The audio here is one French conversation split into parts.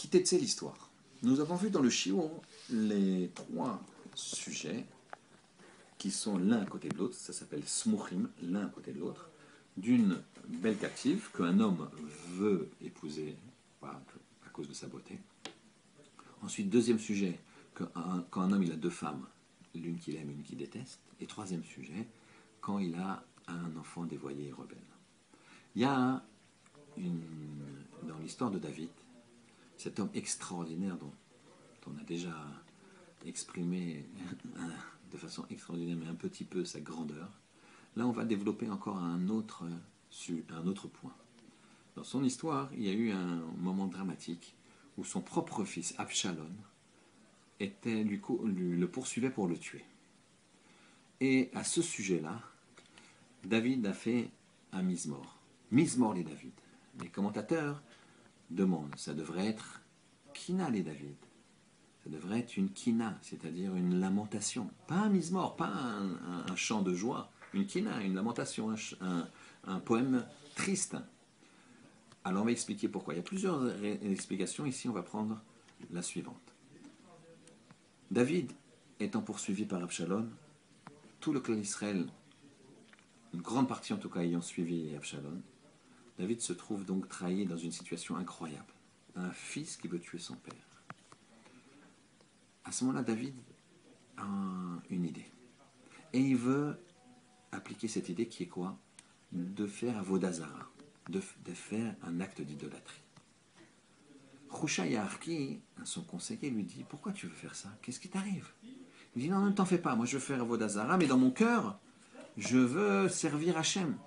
Quitter l'histoire. Nous avons vu dans le shiur les trois sujets qui sont l'un à côté de l'autre, ça s'appelle smuchim, l'un à côté de l'autre, d'une belle captive qu'un homme veut épouser à cause de sa beauté. Ensuite, deuxième sujet, quand un homme il a deux femmes, l'une qu'il aime, une qu'il déteste. Et troisième sujet, quand il a un enfant dévoyé et rebelle. Il y a dans l'histoire de David, cet homme extraordinaire dont on a déjà exprimé de façon extraordinaire, mais un petit peu sa grandeur. Là, on va développer encore un autre point. Dans son histoire, il y a eu un moment dramatique où son propre fils, Absalom, le poursuivait pour le tuer. Et à ce sujet-là, David a fait un mise-mort. Mise-mort les David. Les commentateurs demandent, ça devrait être Kina les David. Ça devrait être une kina, c'est-à-dire une lamentation. Pas un mise-mort, pas un chant de joie. Une kina, une lamentation, un poème triste. Alors on va expliquer pourquoi. Il y a plusieurs explications. Ici, on va prendre la suivante. David étant poursuivi par Absalom, tout le clan d'Israël, une grande partie en tout cas ayant suivi Absalom, David se trouve donc trahi dans une situation incroyable. Un fils qui veut tuer son père. À ce moment-là, David a une idée. Et il veut appliquer cette idée qui est quoi? De faire avodazara, de faire un acte d'idolâtrie. Hushai Yaarki, son conseiller, lui dit, pourquoi tu veux faire ça? Qu'est-ce qui t'arrive? Il dit, non, ne t'en fais pas, moi je veux faire avodazara, mais dans mon cœur, je veux servir Hachem.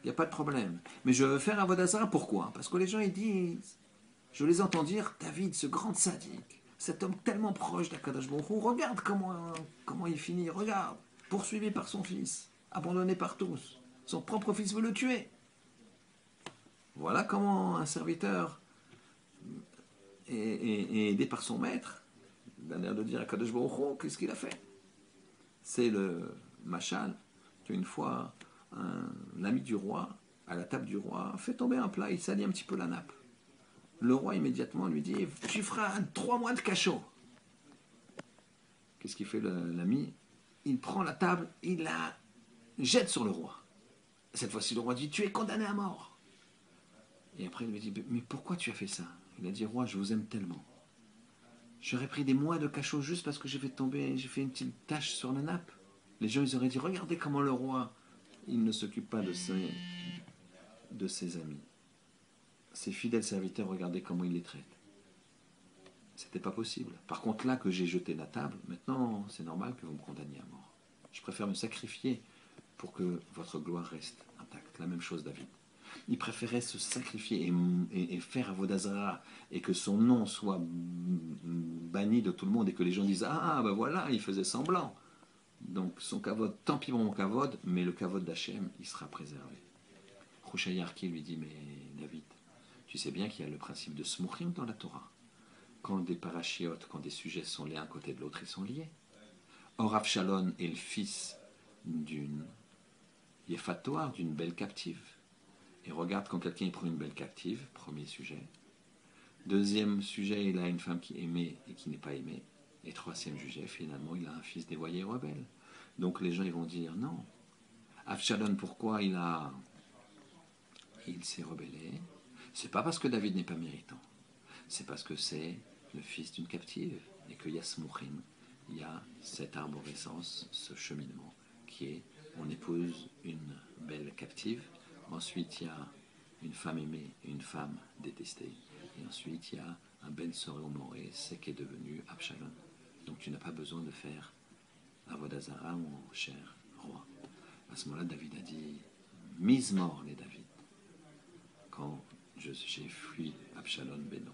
Il n'y a pas de problème. Mais je veux faire avodazara, pourquoi? Parce que les gens, ils disent, je les entends dire, David, ce grand sadique, cet homme tellement proche d'Akadosh Baruch Hu, regarde comment il finit, regarde, poursuivi par son fils, abandonné par tous. Son propre fils veut le tuer. Voilà comment un serviteur est aidé par son maître, d'un air de dire à Kadosh Baruch Hu, qu'est-ce qu'il a fait? C'est le machal qu'une fois l'ami du roi, à la table du roi, fait tomber un plat, il salit un petit peu la nappe. Le roi immédiatement lui dit, tu feras 3 mois de cachot. Qu'est-ce qu'il fait l'ami? Il prend la table, il la jette sur le roi. Cette fois-ci, le roi dit, tu es condamné à mort. Et après, il lui dit, mais pourquoi tu as fait ça? Il a dit, roi, je vous aime tellement. J'aurais pris des mois de cachot juste parce que j'ai fait une petite tache sur la nappe. Les gens, ils auraient dit, regardez comment le roi, il ne s'occupe pas de ses amis. Ses fidèles serviteurs, regardez comment il les traite. C'était pas possible. Par contre, là que j'ai jeté la table, maintenant, c'est normal que vous me condamniez à mort. Je préfère me sacrifier pour que votre gloire reste intacte. La même chose, David. Il préférait se sacrifier et faire avodazara et que son nom soit banni de tout le monde et que les gens disent ah ben voilà, il faisait semblant. Donc son kavod, tant pis pour mon kavod, mais le kavod d'Hachem, il sera préservé. Hushai Yaarki lui dit, mais David, tu sais bien qu'il y a le principe de smuchim dans la Torah. Quand des parachiotes, quand des sujets sont l'un à côté de l'autre, ils sont liés. Or Avshalom est le fils d'une yéfatoire, d'une belle captive. Et regarde quand quelqu'un prend une belle captive, premier sujet. Deuxième sujet, il a une femme qui est aimée et qui n'est pas aimée. Et troisième sujet, finalement, il a un fils dévoyé et rebelle. Donc les gens ils vont dire non. Avshalom, pourquoi il s'est rebellé? C'est pas parce que David n'est pas méritant. C'est parce que c'est le fils d'une captive et qu'il y a ce mouchim, il y a cette arborescence, ce cheminement qui est on épouse une belle captive. Ensuite, il y a une femme aimée et une femme détestée. Et ensuite, il y a un Ben Soré Moré, c'est qui est devenu Absalom. Donc, tu n'as pas besoin de faire Avodazara, mon cher roi. À ce moment-là, David a dit mise mort les David. Quand j'ai fui Absalom Beno.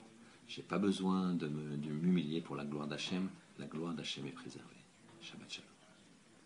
Je n'ai pas besoin de m'humilier pour la gloire d'Hachem. La gloire d'Hachem est préservée. Shabbat Shalom.